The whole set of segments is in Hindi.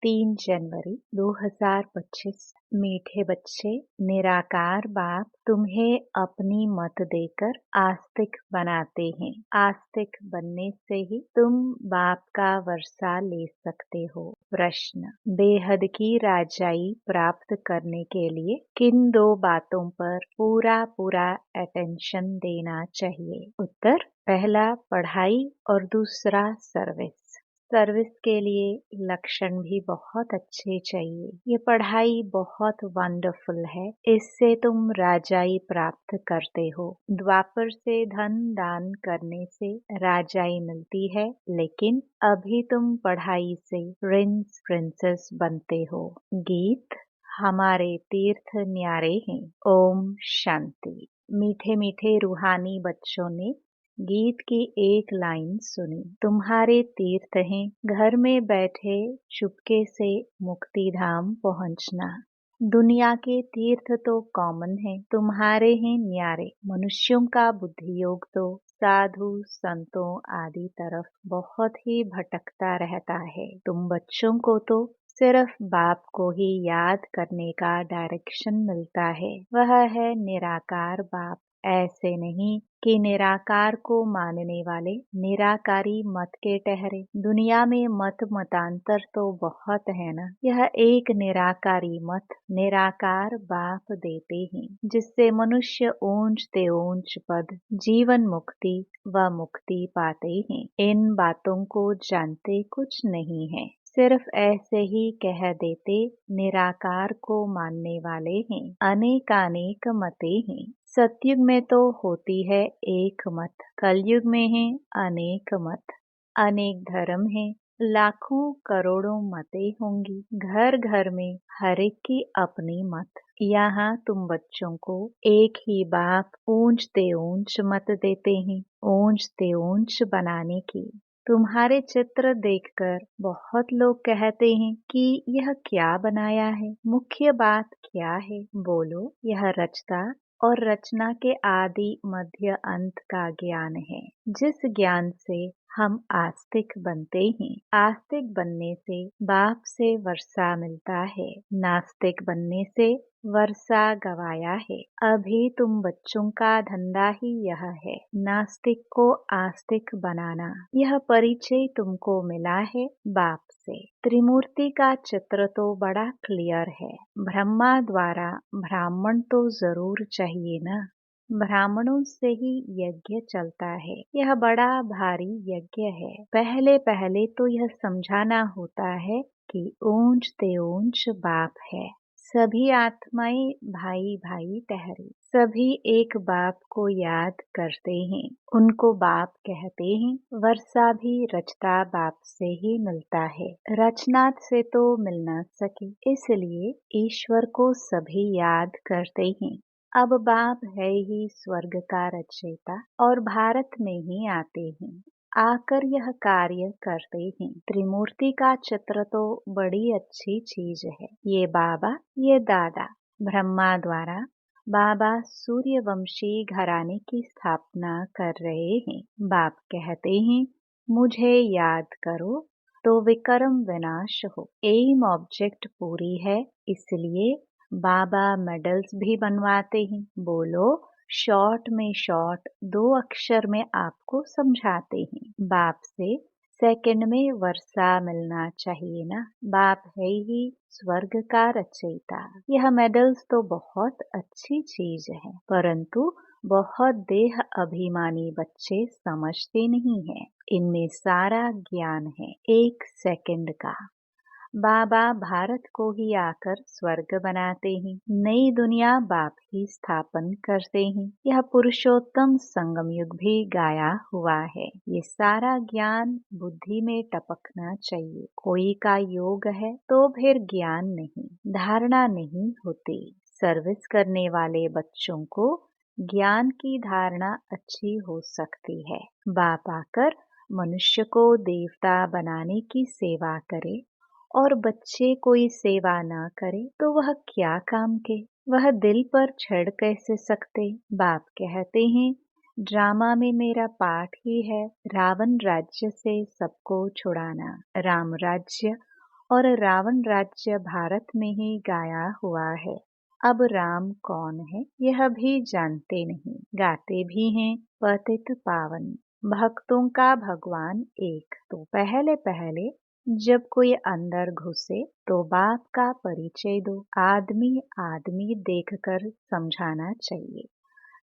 3 जनवरी 2025। मीठे बच्चे, निराकार बाप तुम्हें अपनी मत देकर आस्तिक बनाते हैं। आस्तिक बनने से ही तुम बाप का वर्षा ले सकते हो। प्रश्न: बेहद की राजाई प्राप्त करने के लिए किन 2 बातों पर पूरा अटेंशन देना चाहिए? उत्तर: पहला पढ़ाई और दूसरा सर्विस। सर्विस के लिए लक्षण भी बहुत अच्छे चाहिए। ये पढ़ाई बहुत वंडरफुल है, इससे तुम राजाई प्राप्त करते हो। द्वापर से धन दान करने से राजाई मिलती है, लेकिन अभी तुम पढ़ाई से प्रिंस प्रिंसेस बनते हो। गीत: हमारे तीर्थ न्यारे हैं। ओम शांति। मीठे मीठे रूहानी बच्चों ने गीत की एक लाइन सुनी। तुम्हारे तीर्थ हैं घर में बैठे चुपके से मुक्ति धाम पहुंचना। दुनिया के तीर्थ तो कॉमन है, तुम्हारे हैं न्यारे। मनुष्यों का बुद्धि योग तो साधु संतों आदि तरफ बहुत ही भटकता रहता है। तुम बच्चों को तो सिर्फ बाप को ही याद करने का डायरेक्शन मिलता है, वह है निराकार बाप। ऐसे नहीं कि निराकार को मानने वाले निराकारी मत के ठहरे। दुनिया में मत मतांतर तो बहुत है ना। यह एक निराकारी मत निराकार बाप देते हैं, जिससे मनुष्य ऊंच ते ऊंच पद जीवन मुक्ति व मुक्ति पाते हैं। इन बातों को जानते कुछ नहीं है, सिर्फ ऐसे ही कह देते निराकार को मानने वाले हैं। अनेकानेक मते हैं। सतयुग में तो होती है एक मत, कलयुग में है अनेक मत। अनेक धर्म है, लाखों करोड़ों मतें होंगी। घर घर में हर एक की अपनी मत। यहाँ तुम बच्चों को एक ही बाप ऊंच ते ऊंच मत देते हैं, ऊंच ते ऊंच बनाने की। तुम्हारे चित्र देखकर बहुत लोग कहते हैं कि यह क्या बनाया है, मुख्य बात क्या है? बोलो, यह रचता और रचना के आदि मध्य अंत का ज्ञान है, जिस ज्ञान से हम आस्तिक बनते हैं। आस्तिक बनने से बाप से वर्षा मिलता है, नास्तिक बनने से वर्षा गवाया है। अभी तुम बच्चों का धंधा ही यह है, नास्तिक को आस्तिक बनाना। यह परिचय तुमको मिला है बाप से। त्रिमूर्ति का चित्र तो बड़ा क्लियर है। ब्रह्मा द्वारा ब्राह्मण तो जरूर चाहिए ना। ब्राह्मणों से ही यज्ञ चलता है। यह बड़ा भारी यज्ञ है। पहले पहले तो यह समझाना होता है कि ऊंच ते ऊंच बाप है। सभी आत्माएं भाई भाई ठहरे, सभी एक बाप को याद करते हैं, उनको बाप कहते हैं। वर्षा भी रचता बाप से ही मिलता है, रचना से तो मिल न सके, इसलिए ईश्वर को सभी याद करते हैं। अब बाप है ही स्वर्ग का रचयिता और भारत में ही आते हैं, आकर यह कार्य करते हैं। त्रिमूर्ति का चित्र तो बड़ी अच्छी चीज है। ये बाबा, ये दादा। ब्रह्मा द्वारा बाबा सूर्यवंशी घराने की स्थापना कर रहे हैं। बाप कहते हैं, मुझे याद करो तो विक्रम विनाश हो। एम ऑब्जेक्ट पूरी है, इसलिए बाबा मेडल्स भी बनवाते हैं। बोलो, शॉर्ट में शॉर्ट 2 अक्षर में आपको समझाते हैं। बाप से सेकंड में वर्षा मिलना चाहिए ना। बाप है ही स्वर्ग का रचयिता। यह मेडल्स तो बहुत अच्छी चीज है, परंतु बहुत देह अभिमानी बच्चे समझते नहीं हैं। इनमें सारा ज्ञान है 1 सेकंड का। बाबा भारत को ही आकर स्वर्ग बनाते हैं, नई दुनिया बाप ही स्थापन करते हैं। यह पुरुषोत्तम संगम युग भी गाया हुआ है। ये सारा ज्ञान बुद्धि में टपकना चाहिए। कोई का योग है तो फिर ज्ञान नहीं, धारणा नहीं होती। सर्विस करने वाले बच्चों को ज्ञान की धारणा अच्छी हो सकती है। बाप आकर मनुष्य को देवता बनाने की सेवा करे और बच्चे कोई सेवा न करे तो वह क्या काम के? वह दिल पर चढ़ कैसे सकते? बाप कहते हैं, ड्रामा में मेरा पाठ ही है रावण राज्य से सबको छुड़ाना। राम राज्य और रावण राज्य भारत में ही गाया हुआ है। अब राम कौन है यह भी जानते नहीं, गाते भी हैं पतित पावन, भक्तों का भगवान एक। तो पहले पहले जब कोई अंदर घुसे तो बाप का परिचय दो, आदमी आदमी देखकर समझाना चाहिए।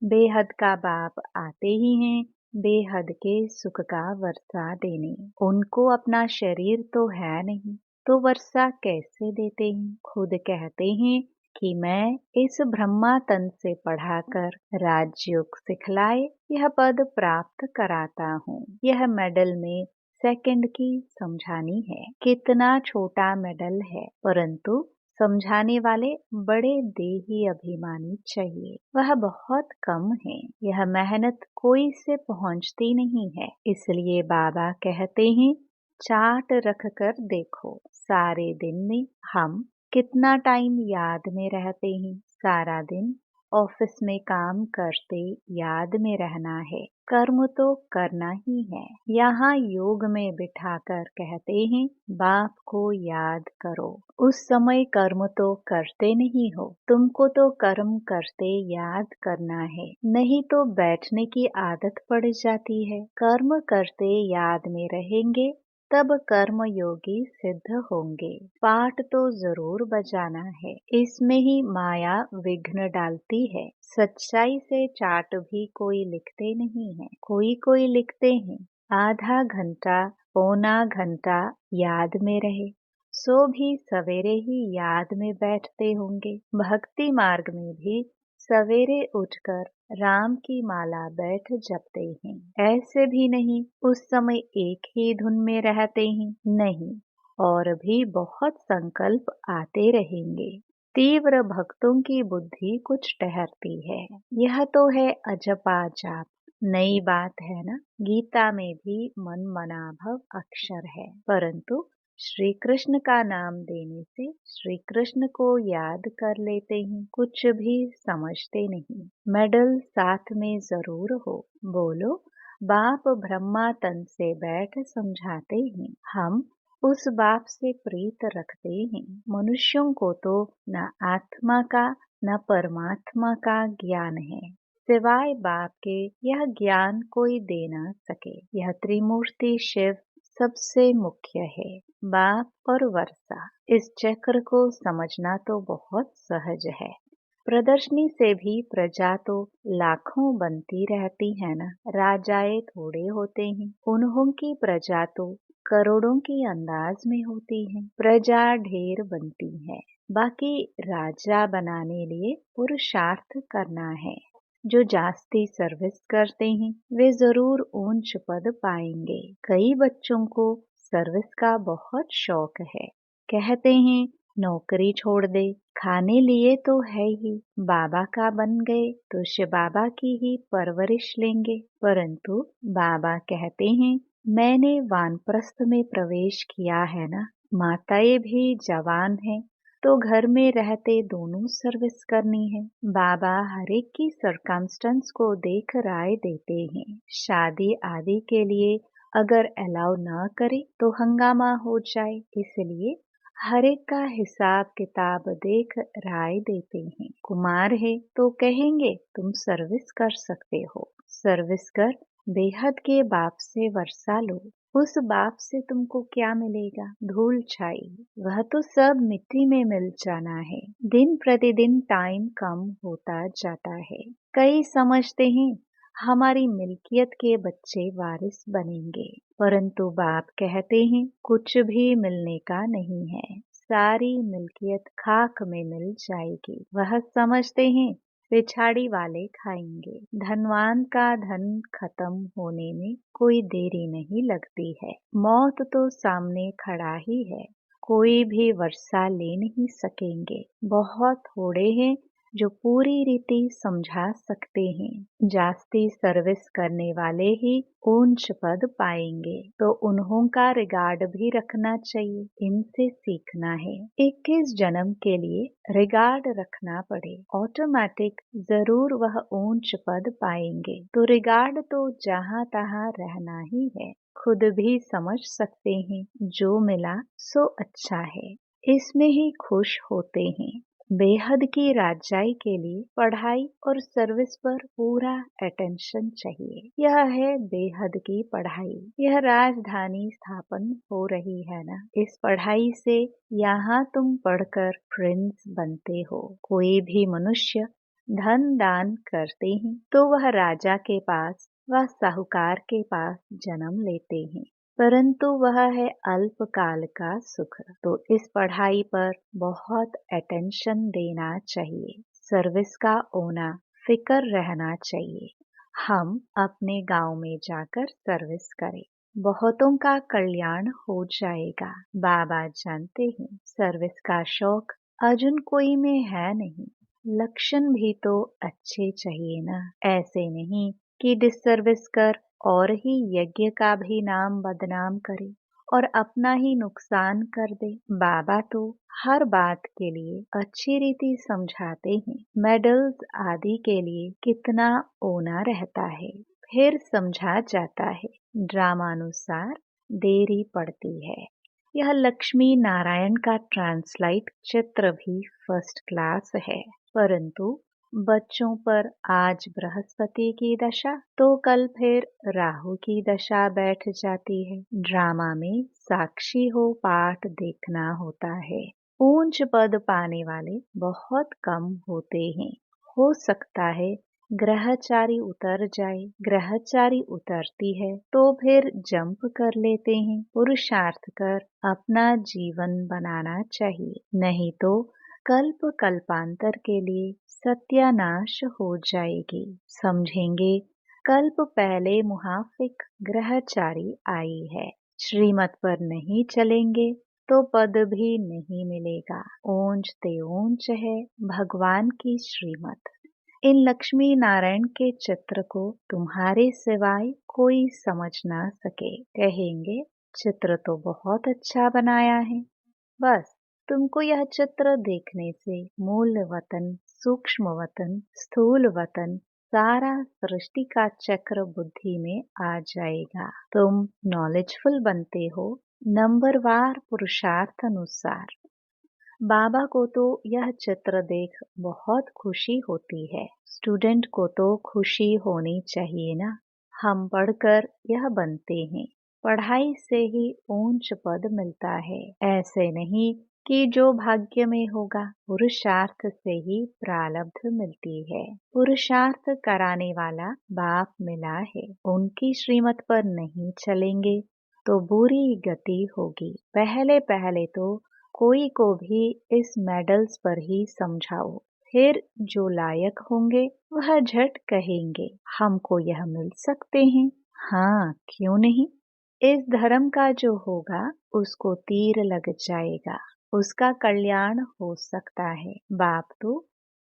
बेहद का बाप आते ही हैं बेहद के सुख का वर्षा देने। उनको अपना शरीर तो है नहीं, तो वर्षा कैसे देते हैं? खुद कहते हैं कि मैं इस ब्रह्मा तन से पढ़ाकर राजयोग सिखलाए यह पद प्राप्त कराता हूँ। यह मेडल में सेकंड की समझानी है। कितना छोटा मेडल है, परंतु समझाने वाले बड़े देही अभिमानी चाहिए। वह बहुत कम है। यह मेहनत कोई से पहुंचती नहीं है। इसलिए बाबा कहते हैं चार्ट रख कर देखो, सारे दिन में हम कितना टाइम याद में रहते हैं। सारा दिन ऑफिस में काम करते याद में रहना है, कर्म तो करना ही है। यहाँ योग में बिठाकर कहते हैं बाप को याद करो। उस समय कर्म तो करते नहीं हो, तुमको तो कर्म करते याद करना है, नहीं तो बैठने की आदत पड़ जाती है। कर्म करते याद में रहेंगे तब कर्म योगी सिद्ध होंगे। पाठ तो जरूर बजाना है, इसमें ही माया विघ्न डालती है। सच्चाई से चार्ट भी कोई लिखते नहीं है, कोई कोई लिखते हैं आधा घंटा पौना घंटा याद में रहे, सो भी सवेरे ही याद में बैठते होंगे। भक्ति मार्ग में भी सवेरे उठकर राम की माला बैठ जपते हैं। ऐसे भी नहीं उस समय एक ही धुन में रहते हैं, नहीं, और भी बहुत संकल्प आते रहेंगे। तीव्र भक्तों की बुद्धि कुछ ठहरती है। यह तो है अजपा जाप, नई बात है ना। गीता में भी मन मनाभव अक्षर है, परंतु श्री कृष्ण का नाम देने से श्री कृष्ण को याद कर लेते हैं, कुछ भी समझते नहीं। मेडल साथ में जरूर हो। बोलो बाप ब्रह्मा तन से बैठ समझाते हैं, हम उस बाप से प्रीत रखते हैं। मनुष्यों को तो न आत्मा का न परमात्मा का ज्ञान है, सिवाय बाप के यह ज्ञान कोई दे न सके। यह त्रिमूर्ति शिव सबसे मुख्य है, बाप और वर्षा। इस चक्र को समझना तो बहुत सहज है। प्रदर्शनी से भी प्रजा तो लाखों बनती रहती है ना, राजाए थोड़े होते हैं। उन्हों की प्रजा तो करोड़ों की अंदाज में होती है। प्रजा ढेर बनती है, बाकी राजा बनाने लिए पुरुषार्थ करना है। जो जास्ती सर्विस करते हैं वे जरूर ऊंच पद पाएंगे। कई बच्चों को सर्विस का बहुत शौक है, कहते हैं नौकरी छोड़ दे, खाने लिए तो है ही, बाबा का बन गए तो शिव बाबा की ही परवरिश लेंगे। परंतु बाबा कहते हैं मैंने वानप्रस्थ में प्रवेश किया है ना, माताएं भी जवान हैं तो घर में रहते दोनों सर्विस करनी है। बाबा हर एक की सरकमस्टेंस को देख राय देते हैं। शादी आदि के लिए अगर अलाउ ना करे तो हंगामा हो जाए, इसलिए हर एक का हिसाब किताब देख राय देते हैं। कुमार है तो कहेंगे तुम सर्विस कर सकते हो, सर्विस कर बेहद के बाप से वर्षा लो। उस बाप से तुमको क्या मिलेगा? धूल छाई, वह तो सब मिट्टी में मिल जाना है। दिन प्रतिदिन टाइम कम होता जाता है। कई समझते हैं हमारी मिल्कियत के बच्चे वारिस बनेंगे, परंतु बाप कहते हैं कुछ भी मिलने का नहीं है, सारी मिल्कियत खाक में मिल जाएगी। वह समझते हैं पिछाड़ी वाले खाएंगे। धनवान का धन खत्म होने में कोई देरी नहीं लगती है। मौत तो सामने खड़ा ही है, कोई भी वर्षा ले नहीं सकेंगे। बहुत थोड़े हैं जो पूरी रीति समझा सकते हैं। जास्ती सर्विस करने वाले ही ऊंच पद पाएंगे, तो उन्हों का रिगार्ड भी रखना चाहिए। इनसे सीखना है। 21 जन्म के लिए रिगार्ड रखना पड़े, ऑटोमेटिक जरूर वह ऊंच पद पाएंगे। तो रिगार्ड तो जहाँ तहाँ रहना ही है। खुद भी समझ सकते हैं, जो मिला सो अच्छा है, इसमें ही खुश होते हैं। बेहद की राजाई के लिए पढ़ाई और सर्विस पर पूरा अटेंशन चाहिए। यह है बेहद की पढ़ाई। यह राजधानी स्थापन हो रही है ना। इस पढ़ाई से यहाँ तुम पढ़कर प्रिंस बनते हो। कोई भी मनुष्य धन दान करते हैं तो वह राजा के पास व साहूकार के पास जन्म लेते हैं, परंतु वह है अल्पकाल का सुख। तो इस पढ़ाई पर बहुत अटेंशन देना चाहिए। सर्विस का होना फिक्र रहना चाहिए। हम अपने गांव में जाकर सर्विस करें, बहुतों का कल्याण हो जाएगा। बाबा जानते हैं सर्विस का शौक अर्जुन कोई में है नहीं। लक्षण भी तो अच्छे चाहिए ना। ऐसे नहीं कि डिसर्विस कर और ही यज्ञ का भी नाम बदनाम करे और अपना ही नुकसान कर दे। बाबा तो हर बात के लिए अच्छी रीति समझाते हैं। मेडल्स आदि के लिए कितना ओना रहता है, फिर समझा जाता है। ड्रामानुसार देरी पड़ती है। यह लक्ष्मी नारायण का ट्रांसलाइट चित्र भी फर्स्ट क्लास है, परंतु बच्चों पर आज बृहस्पति की दशा तो कल फिर राहु की दशा बैठ जाती है। ड्रामा में साक्षी हो पाठ देखना होता है। ऊंच पद पाने वाले बहुत कम होते हैं। हो सकता है ग्रहचारी उतर जाए। ग्रहचारी उतरती है तो फिर जंप कर लेते हैं। पुरुषार्थ कर अपना जीवन बनाना चाहिए, नहीं तो कल्प कल्पांतर के लिए सत्यानाश हो जाएगी। समझेंगे कल्प पहले मुहाफिक ग्रहचारी आई है। श्रीमत पर नहीं चलेंगे तो पद भी नहीं मिलेगा। ऊंच ते ऊंच है भगवान की श्रीमत। इन लक्ष्मी नारायण के चित्र को तुम्हारे सिवाय कोई समझ ना सके। कहेंगे चित्र तो बहुत अच्छा बनाया है। बस तुमको यह चित्र देखने से मूल वतन, सूक्ष्म वतन, स्थूल वतन, सारा सृष्टि का चक्र बुद्धि में आ जाएगा। तुम नॉलेजफुल बनते हो नंबरवार पुरुषार्थ अनुसार। बाबा को तो यह चित्र देख बहुत खुशी होती है। स्टूडेंट को तो खुशी होनी चाहिए ना। हम पढ़कर यह बनते हैं। पढ़ाई से ही ऊंच पद मिलता है। ऐसे नहीं कि जो भाग्य में होगा। पुरुषार्थ से ही प्रारब्ध मिलती है। पुरुषार्थ कराने वाला बाप मिला है। उनकी श्रीमत पर नहीं चलेंगे तो बुरी गति होगी। पहले पहले तो कोई को भी इस मेडल्स पर ही समझाओ, फिर जो लायक होंगे वह झट कहेंगे हमको यह मिल सकते हैं। हाँ, क्यों नहीं। इस धर्म का जो होगा उसको तीर लग जाएगा, उसका कल्याण हो सकता है। बाप तो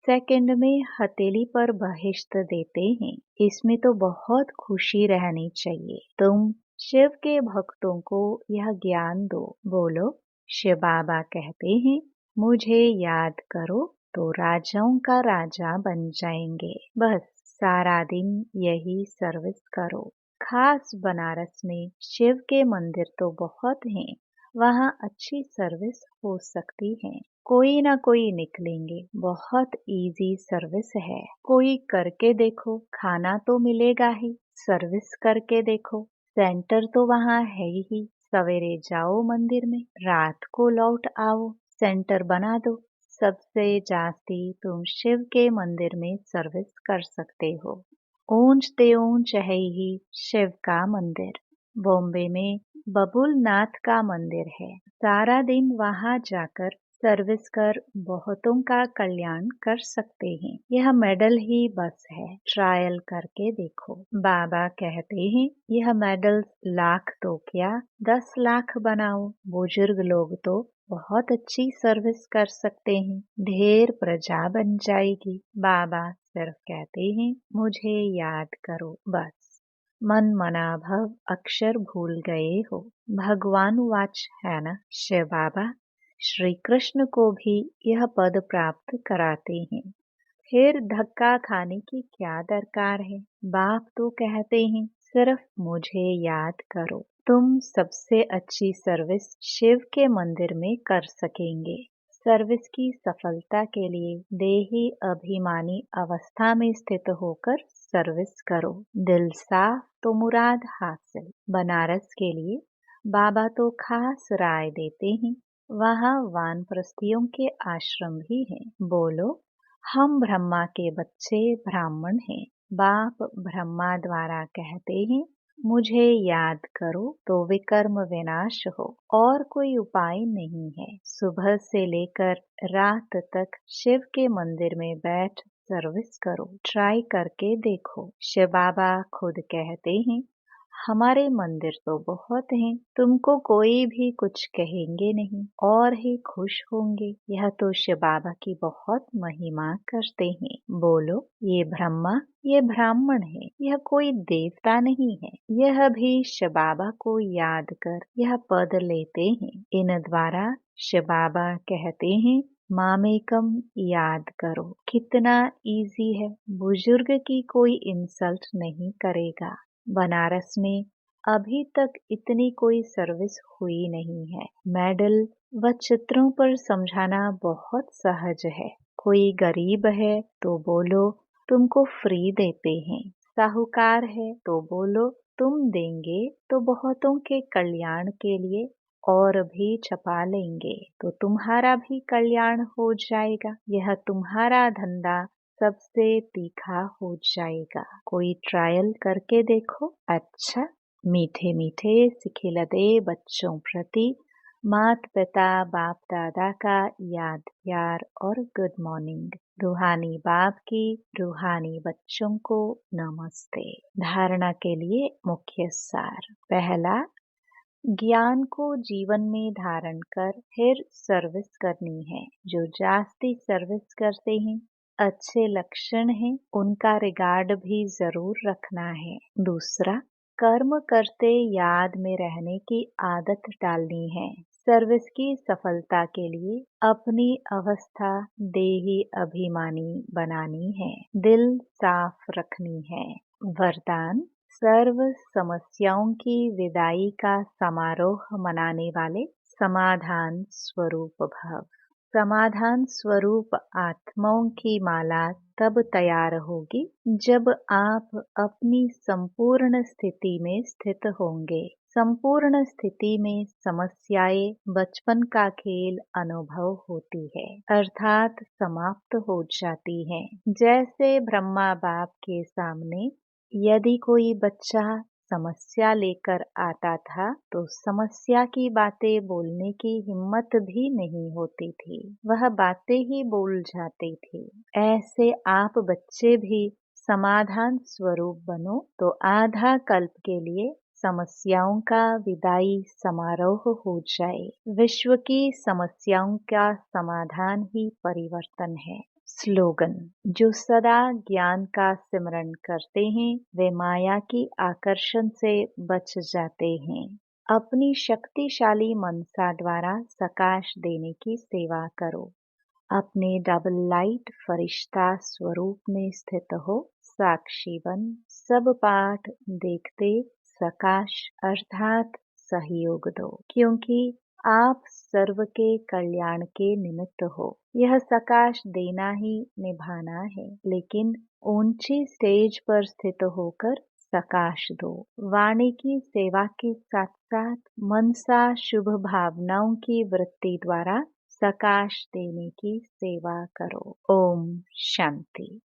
सेकंड में हथेली पर बहिष्ट देते हैं। इसमें तो बहुत खुशी रहनी चाहिए। तुम शिव के भक्तों को यह ज्ञान दो। बोलो शिव बाबा कहते हैं मुझे याद करो तो राजाओं का राजा बन जाएंगे। बस सारा दिन यही सर्विस करो। खास बनारस में शिव के मंदिर तो बहुत हैं, वहाँ अच्छी सर्विस हो सकती है। कोई ना कोई निकलेंगे। बहुत इजी सर्विस है। कोई करके देखो, खाना तो मिलेगा ही। सर्विस करके देखो, सेंटर तो वहाँ है ही। सवेरे जाओ मंदिर में, रात को लौट आओ, सेंटर बना दो। सबसे जास्ती तुम शिव के मंदिर में सर्विस कर सकते हो। ऊंच ते ऊंच है ही शिव का मंदिर। बॉम्बे में बबुल नाथ का मंदिर है। सारा दिन वहाँ जाकर सर्विस कर बहुतों का कल्याण कर सकते हैं। यह मेडल ही बस है, ट्रायल करके देखो। बाबा कहते हैं यह मेडल लाख तो क्या 10 लाख बनाओ। बुजुर्ग लोग तो बहुत अच्छी सर्विस कर सकते हैं, ढेर प्रजा बन जाएगी। बाबा सिर्फ कहते हैं मुझे याद करो बस। मन मना भव अक्षर भूल गए हो, भगवान वाच है ना शिव बाबा। श्री कृष्ण को भी यह पद प्राप्त कराते हैं, फिर धक्का खाने की क्या दरकार है। बाप तो कहते हैं सिर्फ मुझे याद करो। तुम सबसे अच्छी सर्विस शिव के मंदिर में कर सकेंगे। सर्विस की सफलता के लिए देही अभिमानी अवस्था में स्थित होकर सर्विस करो। दिल साफ तो मुराद हासिल। बनारस के लिए बाबा तो खास राय देते हैं, वहाँ वानप्रस्थियों के आश्रम भी हैं। बोलो, हम ब्रह्मा के बच्चे ब्राह्मण हैं। बाप ब्रह्मा द्वारा कहते हैं मुझे याद करो तो विकर्म विनाश हो, और कोई उपाय नहीं है। सुबह से लेकर रात तक शिव के मंदिर में बैठ सर्विस करो, ट्राई करके देखो। शिव बाबा खुद कहते हैं हमारे मंदिर तो बहुत हैं, तुमको कोई भी कुछ कहेंगे नहीं और ही खुश होंगे। यह तो शिव बाबा की बहुत महिमा करते हैं। बोलो, ये ब्रह्मा ये ब्राह्मण है, यह कोई देवता नहीं है। यह भी शिव बाबा को याद कर यह पद लेते हैं। इन द्वारा शिव बाबा कहते हैं मामेकम याद करो। कितना इजी है, बुजुर्ग की कोई इंसल्ट नहीं करेगा। बनारस में अभी तक इतनी कोई सर्विस हुई नहीं है। मेडल व चित्रों पर समझाना बहुत सहज है। कोई गरीब है तो बोलो तुमको फ्री देते हैं, साहूकार है तो बोलो तुम देंगे तो बहुतों के कल्याण के लिए और भी छपा लेंगे तो तुम्हारा भी कल्याण हो जाएगा। यह तुम्हारा धंधा सबसे तीखा हो जाएगा। कोई ट्रायल करके देखो। अच्छा, मीठे मीठे सिखिलते बच्चों प्रति मात पिता बाप दादा का याद प्यार और गुड मॉर्निंग। रूहानी बाप की रूहानी बच्चों को नमस्ते। धारणा के लिए मुख्य सार। पहला, ज्ञान को जीवन में धारण कर फिर सर्विस करनी है। जो जास्ती सर्विस करते हैं अच्छे लक्षण हैं, उनका रिगार्ड भी जरूर रखना है। दूसरा, कर्म करते याद में रहने की आदत डालनी है। सर्विस की सफलता के लिए अपनी अवस्था देही अभिमानी बनानी है, दिल साफ रखनी है। वरदान, सर्व समस्याओं की विदाई का समारोह मनाने वाले समाधान स्वरूप भव। समाधान स्वरूप आत्माओं की माला तब तैयार होगी जब आप अपनी संपूर्ण स्थिति में स्थित होंगे। संपूर्ण स्थिति में समस्याएं बचपन का खेल अनुभव होती है, अर्थात समाप्त हो जाती हैं। जैसे ब्रह्मा बाप के सामने यदि कोई बच्चा समस्या लेकर आता था तो समस्या की बातें बोलने की हिम्मत भी नहीं होती थी, वह बातें ही बोल जाते थे। ऐसे आप बच्चे भी समाधान स्वरूप बनो तो आधा कल्प के लिए समस्याओं का विदाई समारोह हो जाए। विश्व की समस्याओं का समाधान ही परिवर्तन है। स्लोगन, जो सदा ज्ञान का सिमरन करते हैं वे माया की आकर्षण से बच जाते हैं। अपनी शक्तिशाली मनसा द्वारा सकाश देने की सेवा करो। अपने डबल लाइट फरिश्ता स्वरूप में स्थित हो। साक्षी बन सब पाठ देखते सकाश अर्थात सहयोग दो, क्योंकि आप सर्व के कल्याण के निमित्त हो। यह सकाश देना ही निभाना है, लेकिन ऊंची स्टेज पर स्थित होकर सकाश दो। वाणी की सेवा के साथ साथ मनसा शुभ भावनाओं की वृत्ति द्वारा सकाश देने की सेवा करो। ओम शांति।